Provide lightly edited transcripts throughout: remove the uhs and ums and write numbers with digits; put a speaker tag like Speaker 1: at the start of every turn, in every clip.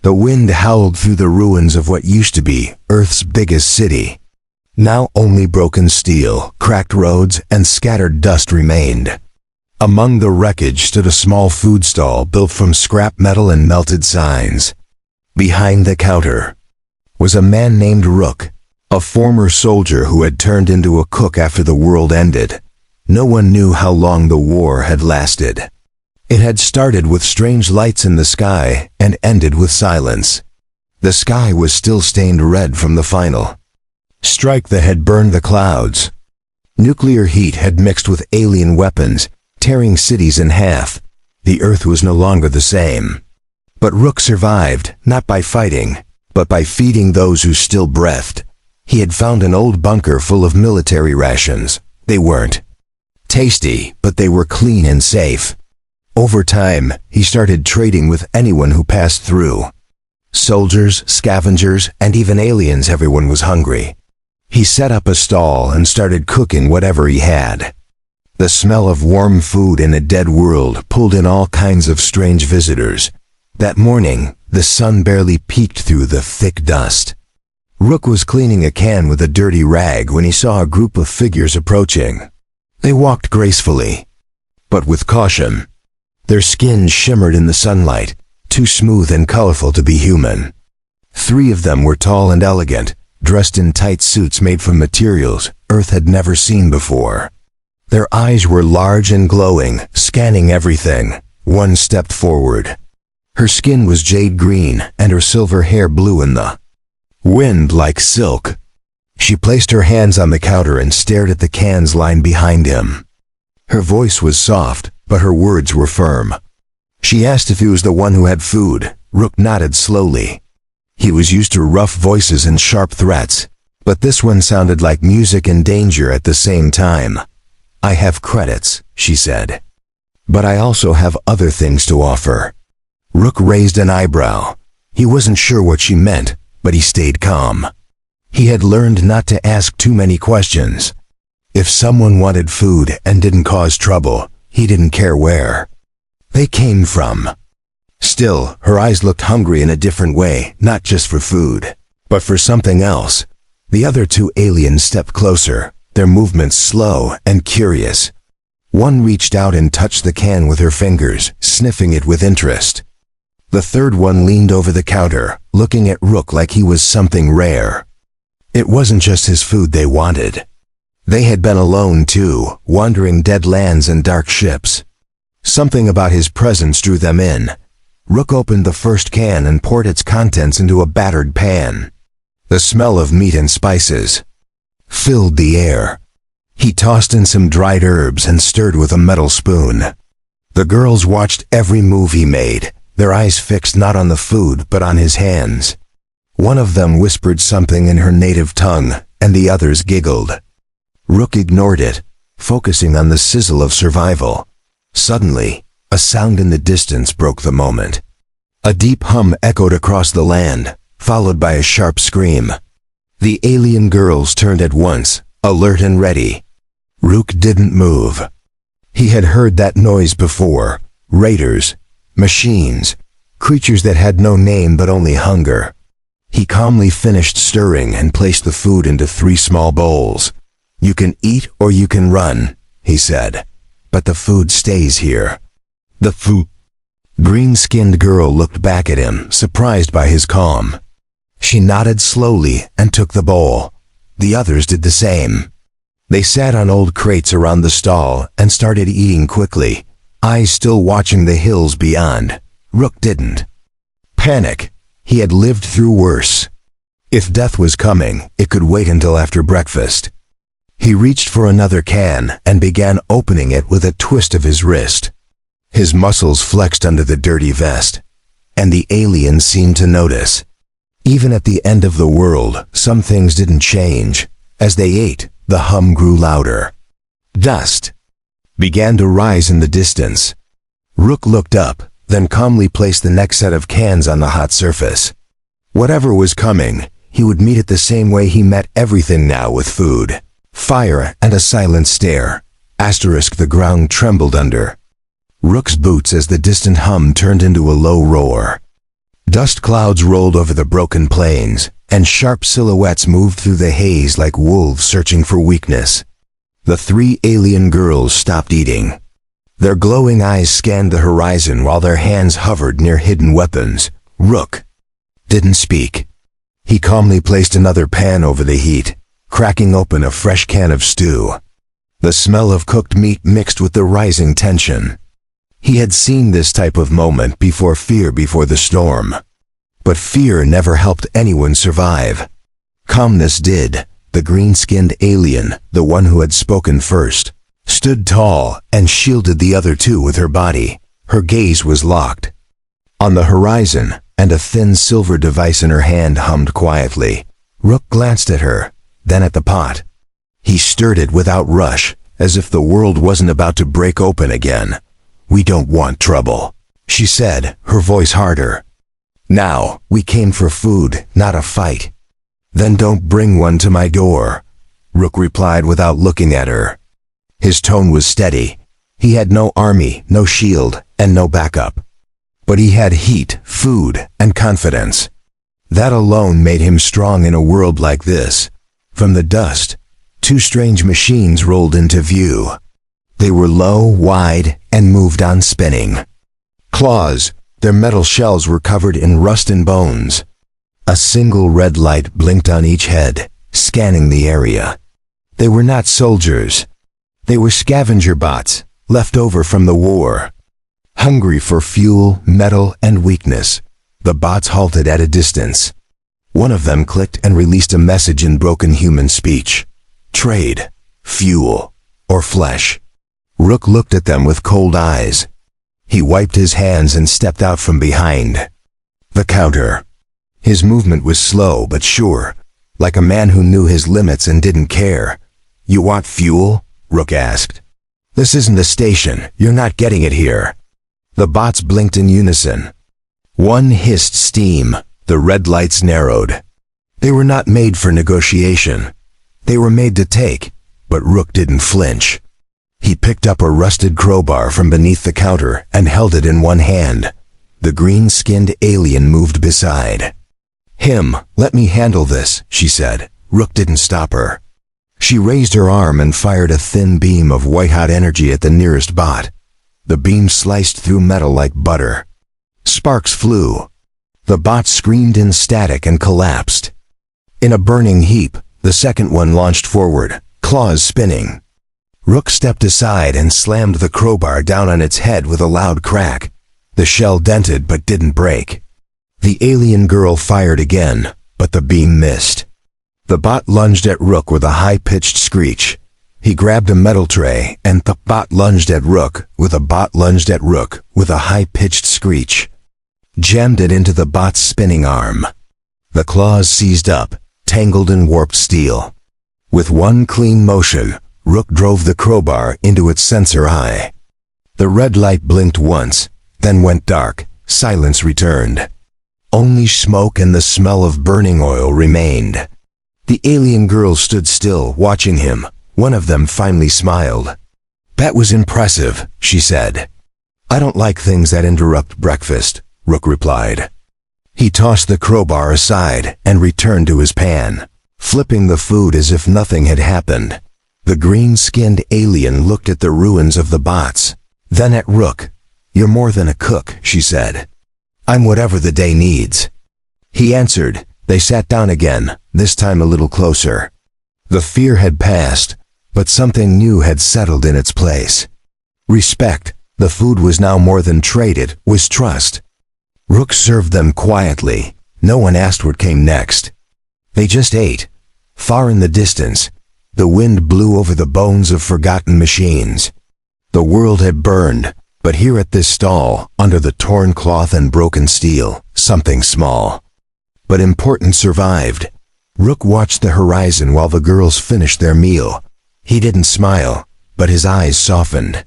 Speaker 1: The wind howled through the ruins of what used to be Earth's biggest city. Now only broken steel, cracked roads, and scattered dust remained. Among the wreckage stood a small food stall built from scrap metal and melted signs. Behind the counter was a man named Rook, a former soldier who had turned into a cook after the world ended. No one knew how long the war had lasted. It had started with strange lights in the sky and ended with silence. The sky was still stained red from the final strike that had burned the clouds. Nuclear heat had mixed with alien weapons, tearing cities in half. The Earth was no longer the same. But Rook survived, not by fighting, but by feeding those who still breathed. He had found an old bunker full of military rations. They weren't tasty, but they were clean and safe. Over time, he started trading with anyone who passed through. Soldiers, scavengers, and even aliens. Everyone was hungry. He set up a stall and started cooking whatever he had. The smell of warm food in a dead world pulled in all kinds of strange visitors. That morning, the sun barely peeked through the thick dust. Rook was cleaning a can with a dirty rag when he saw a group of figures approaching. They walked gracefully, but with caution. Their skin shimmered in the sunlight, too smooth and colorful to be human. 3 of them were tall and elegant, dressed in tight suits made from materials Earth had never seen before. Their eyes were large and glowing, scanning everything. One stepped forward. Her skin was jade green, and her silver hair blew in the wind like silk. She placed her hands on the counter and stared at the cans lying behind him. Her voice was soft, but her words were firm. She asked if he was the one who had food. Rook nodded slowly. He was used to rough voices and sharp threats, but this one sounded like music and danger at the same time. "I have credits," she said. "But I also have other things to offer." Rook raised an eyebrow. He wasn't sure what she meant, but he stayed calm. He had learned not to ask too many questions. If someone wanted food and didn't cause trouble, he didn't care where they came from. Still, her eyes looked hungry in a different way, not just for food, but for something else. The other 2 aliens stepped closer, their movements slow and curious. One reached out and touched the can with her fingers, sniffing it with interest. The third one leaned over the counter, looking at Rook like he was something rare. It wasn't just his food they wanted. They had been alone too, wandering dead lands and dark ships. Something about his presence drew them in. Rook opened the first can and poured its contents into a battered pan. The smell of meat and spices filled the air. He tossed in some dried herbs and stirred with a metal spoon. The girls watched every move he made, their eyes fixed not on the food but on his hands. One of them whispered something in her native tongue, and the others giggled. Rook ignored it, focusing on the sizzle of survival. Suddenly, a sound in the distance broke the moment. A deep hum echoed across the land, followed by a sharp scream. The alien girls turned at once, alert and ready. Rook didn't move. He had heard that noise before. Raiders, machines, creatures that had no name but only hunger. He calmly finished stirring and placed the food into 3 small bowls. "You can eat or you can run," he said, "but the food stays here." The green-skinned girl looked back at him, surprised by his calm. She nodded slowly and took the bowl. The others did the same. They sat on old crates around the stall and started eating quickly, eyes still watching the hills beyond. Rook didn't panic. He had lived through worse. If death was coming, it could wait until after breakfast. He reached for another can and began opening it with a twist of his wrist. His muscles flexed under the dirty vest, and the alien seemed to notice. Even at the end of the world, some things didn't change. As they ate, the hum grew louder. Dust began to rise in the distance. Rook looked up, then calmly placed the next set of cans on the hot surface. Whatever was coming, he would meet it the same way he met everything now, with food, fire, and a silent stare. The ground trembled under Rook's boots as the distant hum turned into a low roar. Dust clouds rolled over the broken plains, and sharp silhouettes moved through the haze like wolves searching for weakness. The three alien girls stopped eating. Their glowing eyes scanned the horizon while their hands hovered near hidden weapons. Rook didn't speak. He calmly placed another pan over the heat, cracking open a fresh can of stew. The smell of cooked meat mixed with the rising tension. He had seen this type of moment before, fear before the storm. But fear never helped anyone survive. Calmness did. The green-skinned alien, the one who had spoken first, stood tall and shielded the other two with her body. Her gaze was locked on the horizon, and a thin silver device in her hand hummed quietly. Rook glanced at her, then at the pot. He stirred it without rush, as if the world wasn't about to break open again. "We don't want trouble," she said, her voice harder. "Now, we came for food, not a fight." "Then don't bring one to my door," Rook replied without looking at her. His tone was steady. He had no army, no shield, and no backup. But he had heat, food, and confidence. That alone made him strong in a world like this. From the dust, two strange machines rolled into view. They were low, wide, and moved on spinning. Claws, their metal shells were covered in rust and bones. A single red light blinked on each head, scanning the area. They were not soldiers. They were scavenger bots, left over from the war. Hungry for fuel, metal, and weakness, the bots halted at a distance. One of them clicked and released a message in broken human speech. Trade, fuel, or flesh. Rook looked at them with cold eyes. He wiped his hands and stepped out from behind the counter. His movement was slow but sure, like a man who knew his limits and didn't care. "You want fuel?" Rook asked. "This isn't a station. You're not getting it here." The bots blinked in unison. One hissed steam. The red lights narrowed. They were not made for negotiation. They were made to take, but Rook didn't flinch. He picked up a rusted crowbar from beneath the counter and held it in one hand. The green-skinned alien moved beside him. "Let me handle this," she said. Rook didn't stop her. She raised her arm and fired a thin beam of white-hot energy at the nearest bot. The beam sliced through metal like butter. Sparks flew. The bot screamed in static and collapsed. In a burning heap, the second one launched forward, claws spinning. Rook stepped aside and slammed the crowbar down on its head with a loud crack. The shell dented but didn't break. The alien girl fired again, but the beam missed. The bot lunged at Rook with a high-pitched screech. He grabbed a metal tray, and the bot lunged at Rook with a high-pitched screech. Jammed it into the bot's spinning arm. The claws seized up, tangled in warped steel. With one clean motion, Rook drove the crowbar into its sensor eye. The red light blinked once, then went dark. Silence returned. Only smoke and the smell of burning oil remained. The alien girls stood still, watching him. One of them finally smiled. "That was impressive," she said. "I don't like things that interrupt breakfast," Rook replied. He tossed the crowbar aside and returned to his pan, flipping the food as if nothing had happened. The green-skinned alien looked at the ruins of the bots, then at Rook. "You're more than a cook," she said. "I'm whatever the day needs." He answered. They sat down again, this time a little closer. The fear had passed, but something new had settled in its place. Respect. The food was now more than trade, it was trust. Rook served them quietly. No one asked what came next. They just ate. Far in the distance, the wind blew over the bones of forgotten machines. The world had burned, but here at this stall, under the torn cloth and broken steel, something small but important survived. Rook watched the horizon while the girls finished their meal. He didn't smile, but his eyes softened.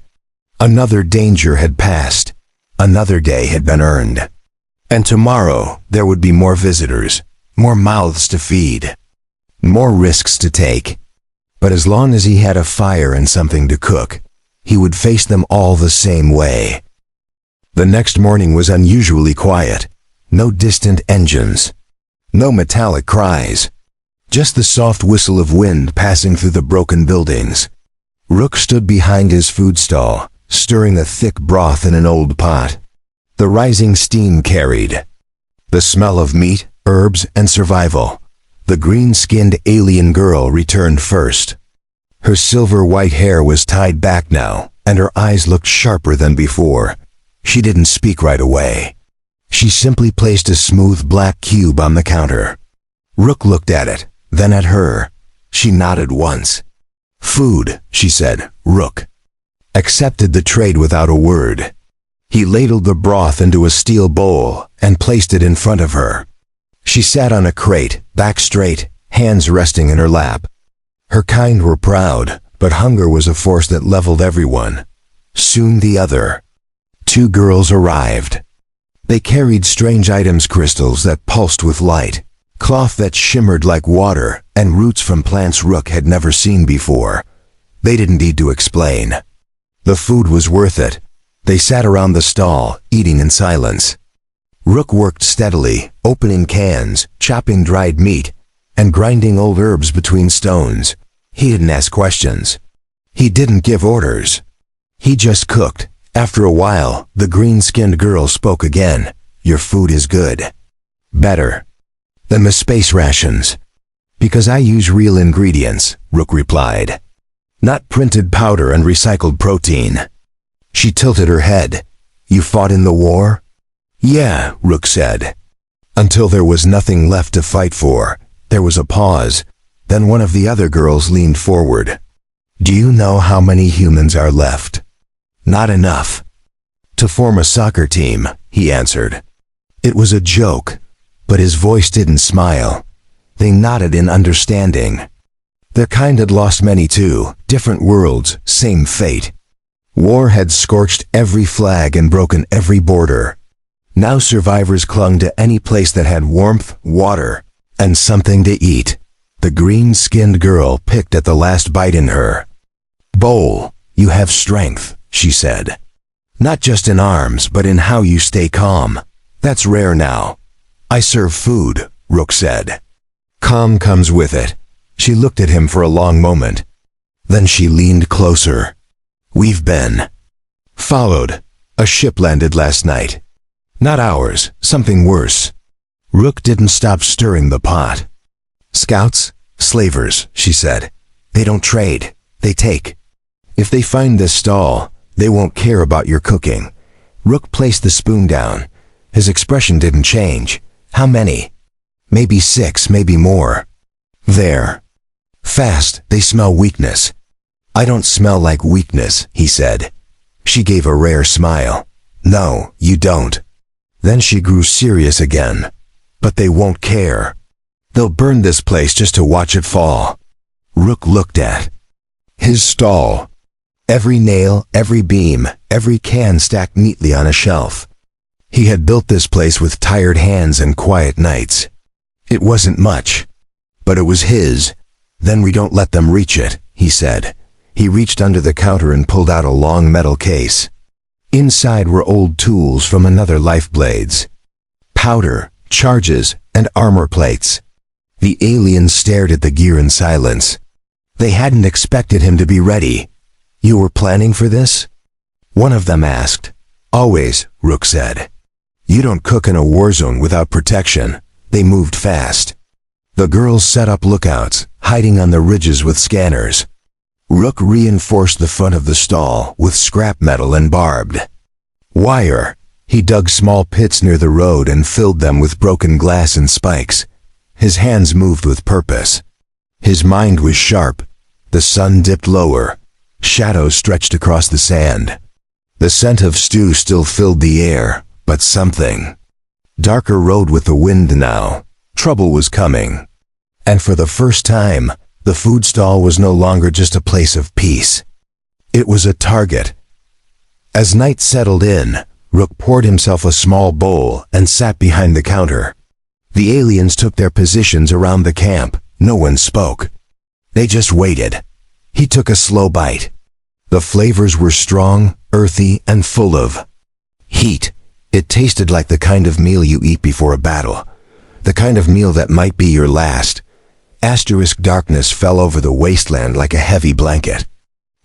Speaker 1: Another danger had passed. Another day had been earned. And tomorrow there would be more visitors, more mouths to feed, more risks to take. But as long as he had a fire and something to cook, he would face them all the same way. The next morning was unusually quiet. No distant engines. No metallic cries. Just the soft whistle of wind passing through the broken buildings. Rook stood behind his food stall, stirring a thick broth in an old pot. The rising steam carried the smell of meat, herbs, and survival. The green-skinned alien girl returned first. Her silver-white hair was tied back now, and her eyes looked sharper than before. She didn't speak right away. She simply placed a smooth black cube on the counter. Rook looked at it, then at her. She nodded once. "Food," she said. Rook accepted the trade without a word. He ladled the broth into a steel bowl and placed it in front of her. She sat on a crate, back straight, hands resting in her lap. Her kind were proud, but hunger was a force that leveled everyone. Soon the other two girls arrived. They carried strange items, crystals that pulsed with light, cloth that shimmered like water, and roots from plants Rook had never seen before. They didn't need to explain. The food was worth it. They sat around the stall, eating in silence. Rook worked steadily, opening cans, chopping dried meat, and grinding old herbs between stones. He didn't ask questions. He didn't give orders. He just cooked. After a while, the green-skinned girl spoke again. "Your food is good. Better than the space rations." "Because I use real ingredients," Rook replied. "Not printed powder and recycled protein." She tilted her head. "You fought in the war?" "Yeah," Rook said. Until there was nothing left to fight for. There was a pause. Then one of the other girls leaned forward. "Do you know how many humans are left?" "Not enough to form a soccer team," he answered. It was a joke, but his voice didn't smile. They nodded in understanding. Their kind had lost many too, different worlds, same fate. War had scorched every flag and broken every border. Now survivors clung to any place that had warmth, water, and something to eat. The green-skinned girl picked at the last bite in her bowl. "You have strength," she said. "Not just in arms, but in how you stay calm. That's rare now." "I serve food," Rook said. "Calm comes with it." She looked at him for a long moment. Then she leaned closer. "We've been followed. A ship landed last night. Not ours, something worse." Rook didn't stop stirring the pot. "Scouts? Slavers," she said. "They don't trade, they take. If they find this stall, they won't care about your cooking." Rook placed the spoon down. His expression didn't change. "How many?" "Maybe 6, maybe more." "There. Fast, they smell weakness." "I don't smell like weakness," he said. She gave a rare smile. "No, you don't." Then she grew serious again. "But they won't care. They'll burn this place just to watch it fall." Rook looked at his stall. Every nail, every beam, every can stacked neatly on a shelf. He had built this place with tired hands and quiet nights. It wasn't much, but it was his. "Then we don't let them reach it," he said. He reached under the counter and pulled out a long metal case. Inside were old tools from another life blades, powder, charges, and armor plates. The aliens stared at the gear in silence. They hadn't expected him to be ready. "You were planning for this?" one of them asked. "Always," Rook said. "You don't cook in a war zone without protection." They moved fast. The girls set up lookouts, hiding on the ridges with scanners. Rook reinforced the front of the stall with scrap metal and barbed wire. He dug small pits near the road and filled them with broken glass and spikes. His hands moved with purpose. His mind was sharp. The sun dipped lower. Shadows stretched across the sand. The scent of stew still filled the air, but something darker rode with the wind now. Trouble was coming. And for the first time, the food stall was no longer just a place of peace. It was a target. As night settled in, Rook poured himself a small bowl and sat behind the counter. The aliens took their positions around the camp. No one spoke. They just waited. He took a slow bite. The flavors were strong, earthy, and full of heat. It tasted like the kind of meal you eat before a battle, the kind of meal that might be your last. Asterisk darkness fell over the wasteland like a heavy blanket.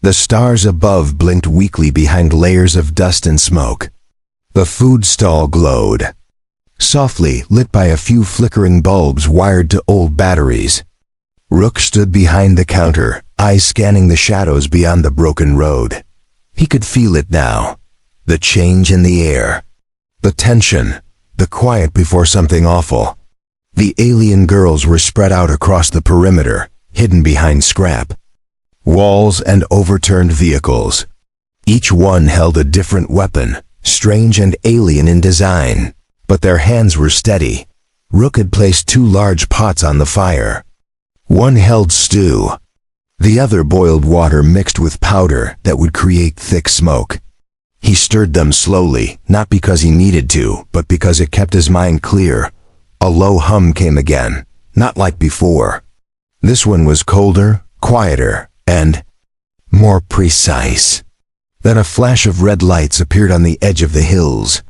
Speaker 1: The stars above blinked weakly behind layers of dust and smoke. The food stall glowed, softly lit by a few flickering bulbs wired to old batteries. Rook stood behind the counter, eyes scanning the shadows beyond the broken road. He could feel it now, the change in the air, the tension, the quiet before something awful. The alien girls were spread out across the perimeter, hidden behind scrap, walls and overturned vehicles. Each one held a different weapon, strange and alien in design, but their hands were steady. Rook had placed 2 large pots on the fire. One held stew. The other boiled water mixed with powder that would create thick smoke. He stirred them slowly, not because he needed to, but because it kept his mind clear. A low hum came again, not like before. This one was colder, quieter, and more precise. Then a flash of red lights appeared on the edge of the hills.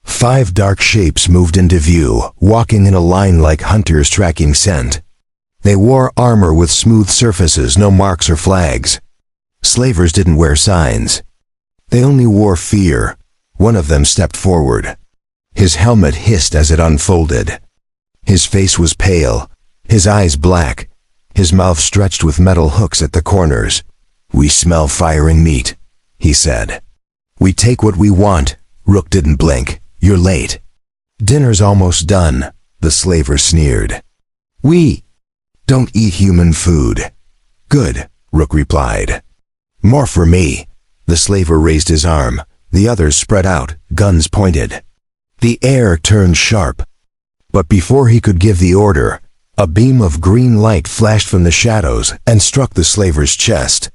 Speaker 1: 5 dark shapes moved into view, walking in a line like hunters tracking scent. They wore armor with smooth surfaces, no marks or flags. Slavers didn't wear signs. They only wore fear. One of them stepped forward. His helmet hissed as it unfolded. His face was pale, his eyes black, his mouth stretched with metal hooks at the corners. "We smell firing meat," he said. "We take what we want." Rook didn't blink. "You're late." "Dinner's almost done," the slaver sneered. "We don't eat human food." "Good," Rook replied. "More for me." The slaver raised his arm. The others spread out, guns pointed. The air turned sharp. But before he could give the order, a beam of green light flashed from the shadows and struck the slaver's chest.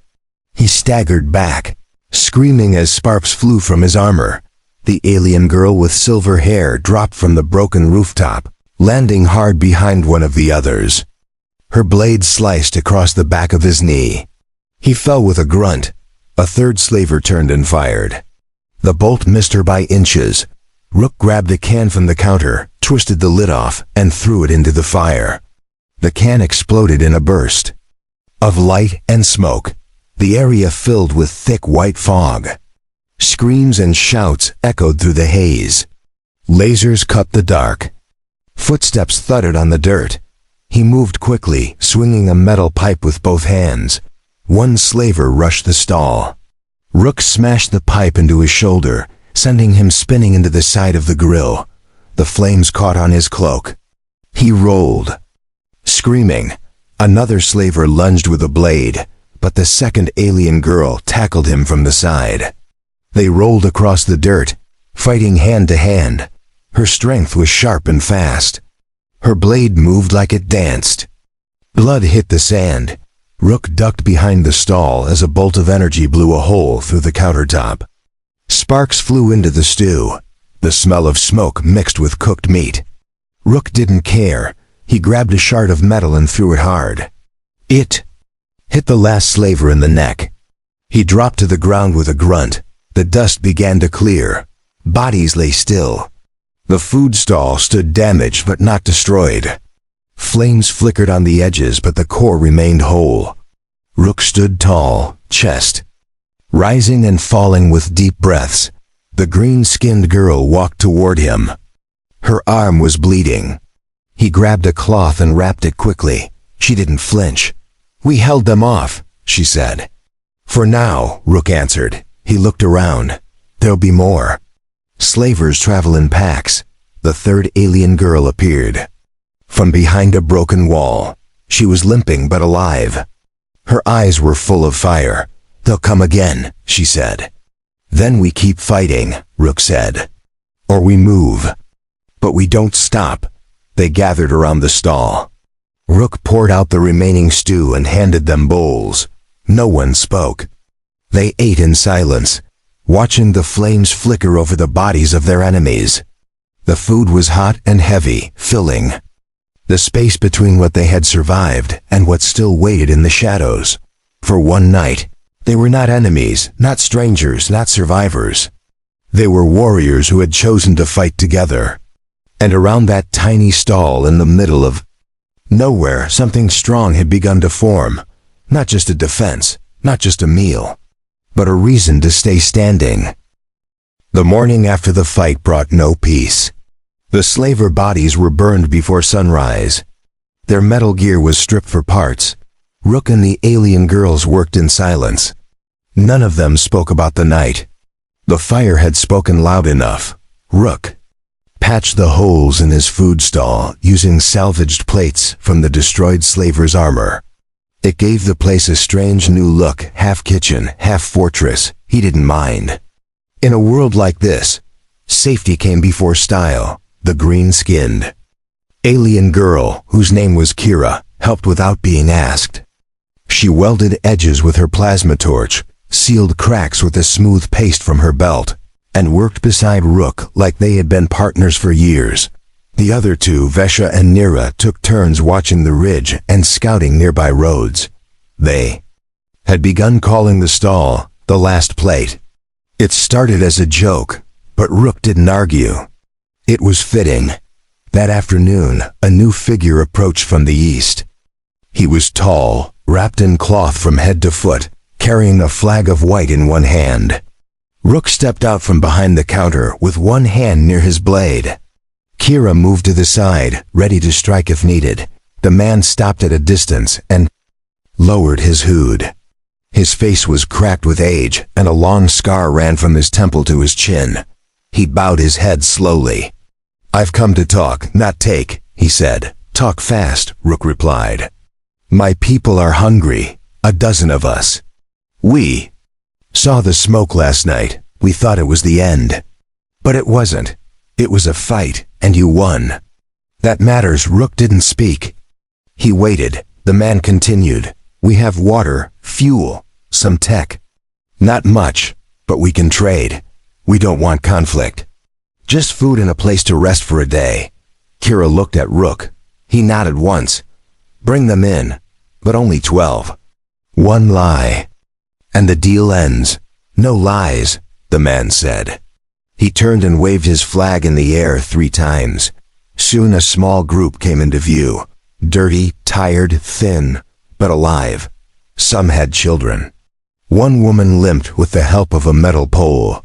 Speaker 1: He staggered back, screaming as sparks flew from his armor. The alien girl with silver hair dropped from the broken rooftop, landing hard behind one of the others. Her blade sliced across the back of his knee. He fell with a grunt. A third slaver turned and fired. The bolt missed her by inches. Rook grabbed a can from the counter, twisted the lid off, and threw it into the fire. The can exploded in a burst of light and smoke, the area filled with thick white fog. Screams and shouts echoed through the haze. Lasers cut the dark. Footsteps thudded on the dirt. He moved quickly, swinging a metal pipe with both hands. One slaver rushed the stall. Rook smashed the pipe into his shoulder, sending him spinning into the side of the grill. The flames caught on his cloak. He rolled. Screaming, another slaver lunged with a blade, but the second alien girl tackled him from the side. They rolled across the dirt, fighting hand to hand. Her strength was sharp and fast. Her blade moved like it danced. Blood hit the sand. Rook ducked behind the stall as a bolt of energy blew a hole through the countertop. Sparks flew into the stew. The smell of smoke mixed with cooked meat. Rook didn't care. He grabbed a shard of metal and threw it hard. It hit the last slaver in the neck. He dropped to the ground with a grunt. The dust began to clear. Bodies lay still. The food stall stood damaged but not destroyed. Flames flickered on the edges, but the core remained whole. Rook stood tall, chest rising and falling with deep breaths. The green-skinned girl walked toward him. Her arm was bleeding. He grabbed a cloth and wrapped it quickly. She didn't flinch. "We held them off," she said. "For now," Rook answered. He looked around. "There'll be more. Slavers travel in packs." The third alien girl appeared from behind a broken wall. She was limping but alive. Her eyes were full of fire. "They'll come again," she said. "Then we keep fighting," Rook said. "Or we move. But we don't stop." They gathered around the stall. Rook poured out the remaining stew and handed them bowls. No one spoke. They ate in silence, watching the flames flicker over the bodies of their enemies. The food was hot and heavy, filling the space between what they had survived and what still waited in the shadows. For one night, they were not enemies, not strangers, not survivors. They were warriors who had chosen to fight together. And around that tiny stall in the middle of nowhere, something strong had begun to form. Not just a defense, not just a meal, but a reason to stay standing. The morning after the fight brought no peace. The slaver bodies were burned before sunrise. Their metal gear was stripped for parts. Rook and the alien girls worked in silence. None of them spoke about the night. The fire had spoken loud enough. Rook patched the holes in his food stall using salvaged plates from the destroyed slaver's armor. It gave the place a strange new look, half kitchen, half fortress. He didn't mind. In a world like this, safety came before style. The green-skinned alien girl, whose name was Kira, helped without being asked. She welded edges with her plasma torch, sealed cracks with a smooth paste from her belt, and worked beside Rook like they had been partners for years. The other two, Vesha and Nira, took turns watching the ridge and scouting nearby roads. They had begun calling the stall the last plate. It started as a joke, but Rook didn't argue. It was fitting. That afternoon, a new figure approached from the east. He was tall, wrapped in cloth from head to foot, carrying a flag of white in one hand. Rook stepped out from behind the counter with one hand near his blade. Kira moved to the side, ready to strike if needed. The man stopped at a distance and lowered his hood. His face was cracked with age, and a long scar ran from his temple to his chin. He bowed his head slowly. "I've come to talk, not take," he said. "Talk fast," Rook replied. "My people are hungry, a dozen of us. We saw the smoke last night. We thought it was the end. But it wasn't. It was a fight, and you won." "That matters." Rook didn't speak. He waited. The man continued. "We have water, fuel, some tech. Not much, but we can trade. We don't want conflict. Just food and a place to rest for a day." Kira looked at Rook. He nodded once. "Bring them in, but only 12. One lie, and the deal ends." "No lies," the man said. He turned and waved his flag in the air 3 times. Soon a small group came into view. Dirty, tired, thin, but alive. Some had children. One woman limped with the help of a metal pole.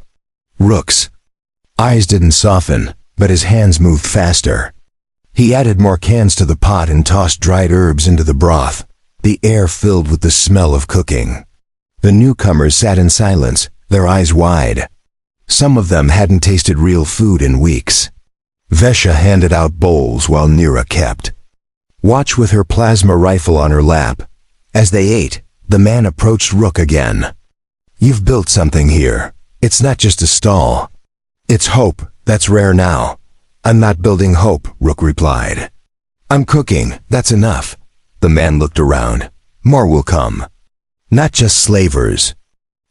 Speaker 1: Rook's eyes didn't soften, but his hands moved faster. He added more cans to the pot and tossed dried herbs into the broth. The air filled with the smell of cooking. The newcomers sat in silence, their eyes wide. Some of them hadn't tasted real food in weeks. Vesha handed out bowls while Nira kept watch with her plasma rifle on her lap. As they ate, the man approached Rook again. "You've built something here. It's not just a stall. It's hope. That's rare now." "I'm not building hope," Rook replied. "I'm cooking. That's enough." The man looked around. "More will come. Not just slavers.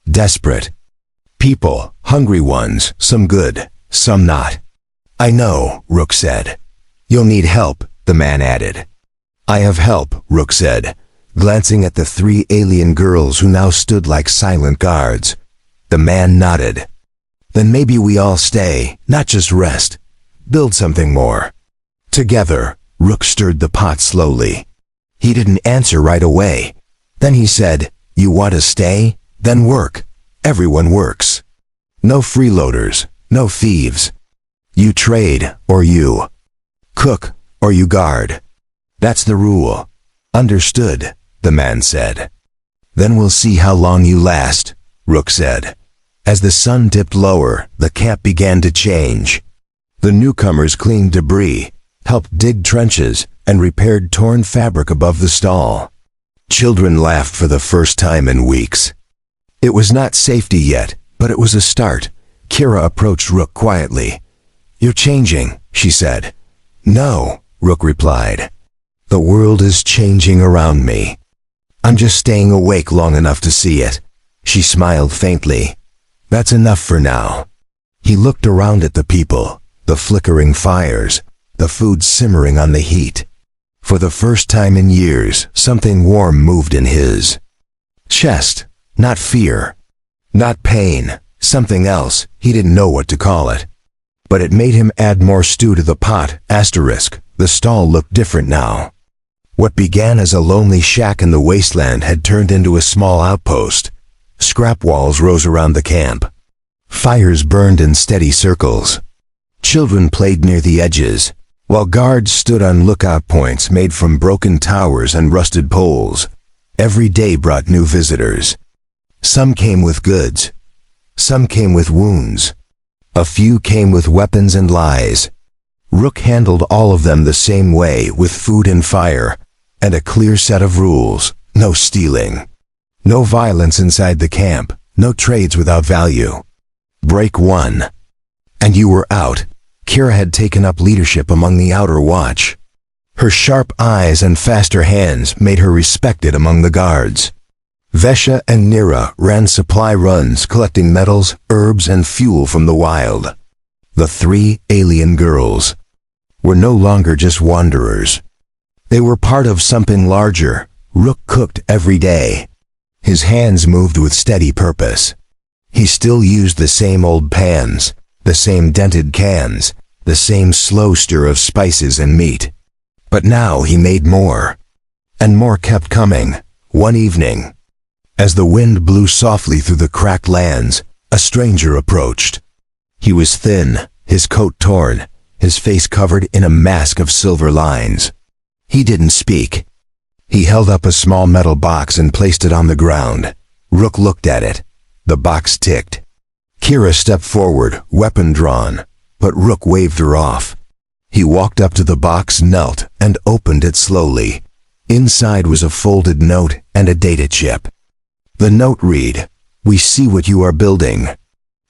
Speaker 1: Desperate people, hungry ones, some good, some not." "I know," Rook said. "You'll need help," the man added. "I have help," Rook said, glancing at the 3 alien girls who now stood like silent guards. The man nodded. "Then maybe we all stay, not just rest. Build something more. Together." Rook stirred the pot slowly. He didn't answer right away. Then he said, "You want to stay? Then work. Everyone works. No freeloaders, no thieves. You trade, or you cook, or you guard. That's the rule." "Understood," the man said. "Then we'll see how long you last," Rook said. As the sun dipped lower, the camp began to change. The newcomers cleaned debris, helped dig trenches, and repaired torn fabric above the stall. Children laughed for the first time in weeks. It was not safety yet, but it was a start. Kira approached Rook quietly. "You're changing," she said. "No," Rook replied. "The world is changing around me. I'm just staying awake long enough to see it." She smiled faintly. "That's enough for now." He looked around at the people, the flickering fires, the food simmering on the heat. For the first time in years, something warm moved in his chest. Not fear, not pain, Something else, he didn't know what to call it. But it made him add more stew to the pot. The stall looked different now. What began as a lonely shack in the wasteland had turned into a small outpost. Scrap walls rose around the camp. Fires burned in steady circles. Children played near the edges, while guards stood on lookout points made from broken towers and rusted poles. Every day brought new visitors. Some came with goods. Some came with wounds. A few came with weapons and lies. Rook handled all of them the same way, with food and fire, and a clear set of rules. No stealing. No violence inside the camp. No trades without value. Break one, and you were out. Kira had taken up leadership among the Outer Watch. Her sharp eyes and faster hands made her respected among the guards. Vesha and Nira ran supply runs, collecting metals, herbs, and fuel from the wild. The 3 alien girls were no longer just wanderers. They were part of something larger. Rook cooked every day. His hands moved with steady purpose. He still used the same old pans, the same dented cans, the same slow stir of spices and meat. But now he made more. And more kept coming. One evening, as the wind blew softly through the cracked lands, a stranger approached. He was thin, his coat torn, his face covered in a mask of silver lines. He didn't speak. He held up a small metal box and placed it on the ground. Rook looked at it. The box ticked. Kira stepped forward, weapon drawn, but Rook waved her off. He walked up to the box, knelt, and opened it slowly. Inside was a folded note and a data chip. The note read, "We see what you are building.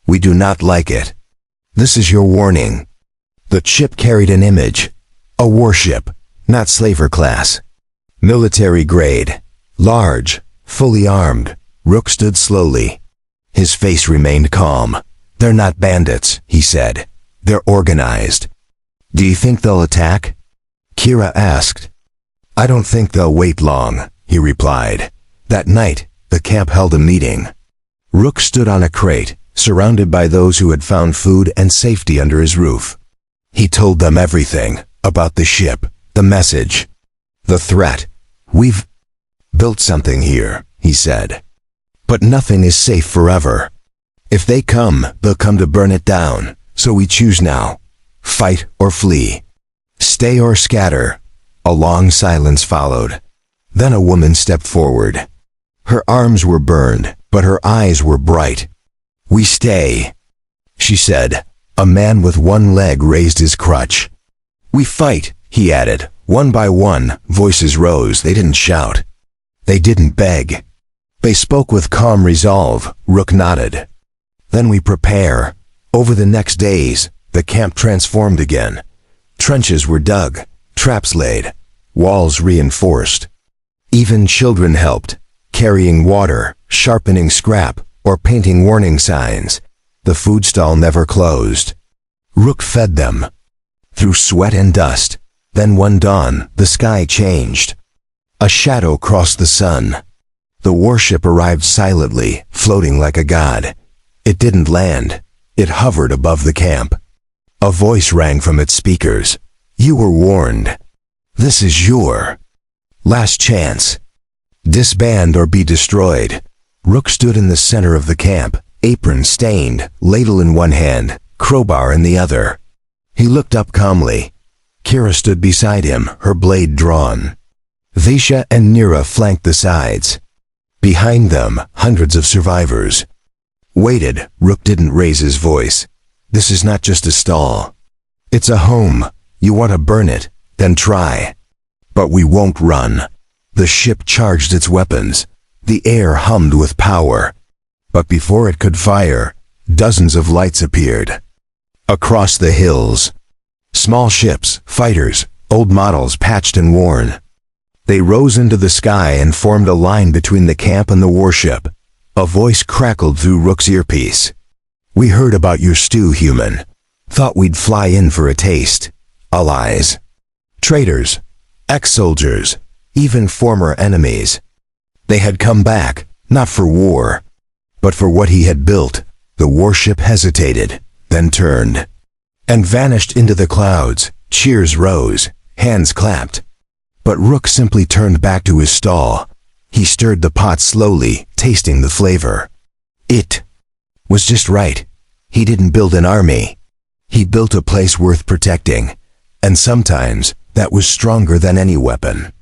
Speaker 1: We do not like it. This is your warning." The chip carried an image. A warship, not slaver class. Military grade. Large, fully armed. Rook stood slowly. His face remained calm. "They're not bandits," he said. "They're organized." "Do you think they'll attack?" Kira asked. "I don't think they'll wait long," he replied. That night, the camp held a meeting. Rook stood on a crate, surrounded by those who had found food and safety under his roof. He told them everything, about the ship, the message, the threat. "We've built something here," he said. "But nothing is safe forever. If they come, they'll come to burn it down. So we choose now. Fight or flee. Stay or scatter." A long silence followed. Then a woman stepped forward. Her arms were burned, but her eyes were bright. "We stay," she said. A man with one leg raised his crutch. "We fight," he added. One by one, voices rose. They didn't shout. They didn't beg. They spoke with calm resolve. Rook nodded. "Then we prepare." Over the next days, the camp transformed again. Trenches were dug, traps laid, walls reinforced. Even children helped, carrying water, sharpening scrap, or painting warning signs. The food stall never closed. Rook fed them, through sweat and dust. Then one dawn, the sky changed. A shadow crossed the sun. The warship arrived silently, floating like a god. It didn't land. It hovered above the camp. A voice rang from its speakers. "You were warned. This is your last chance. Disband or be destroyed." Rook stood in the center of the camp, apron stained, ladle in one hand, crowbar in the other. He looked up calmly. Kira stood beside him, her blade drawn. Vesha and Nira flanked the sides. Behind them, hundreds of survivors waited. Rook didn't raise his voice. "This is not just a stall. It's a home. You want to burn it, then try. But we won't run." The ship charged its weapons. The air hummed with power. But before it could fire, dozens of lights appeared. Across the hills. Small ships, fighters, old models patched and worn. They rose into the sky and formed a line between the camp and the warship. A voice crackled through Rook's earpiece. "We heard about your stew, human. Thought we'd fly in for a taste. Allies. Traitors. Ex-soldiers. Even former enemies. They had come back, not for war, but for what he had built. The warship hesitated, then turned, and vanished into the clouds. Cheers rose, hands clapped. But Rook simply turned back to his stall. He stirred the pot slowly, tasting the flavor. It was just right. He didn't build an army. He built a place worth protecting, and sometimes that was stronger than any weapon.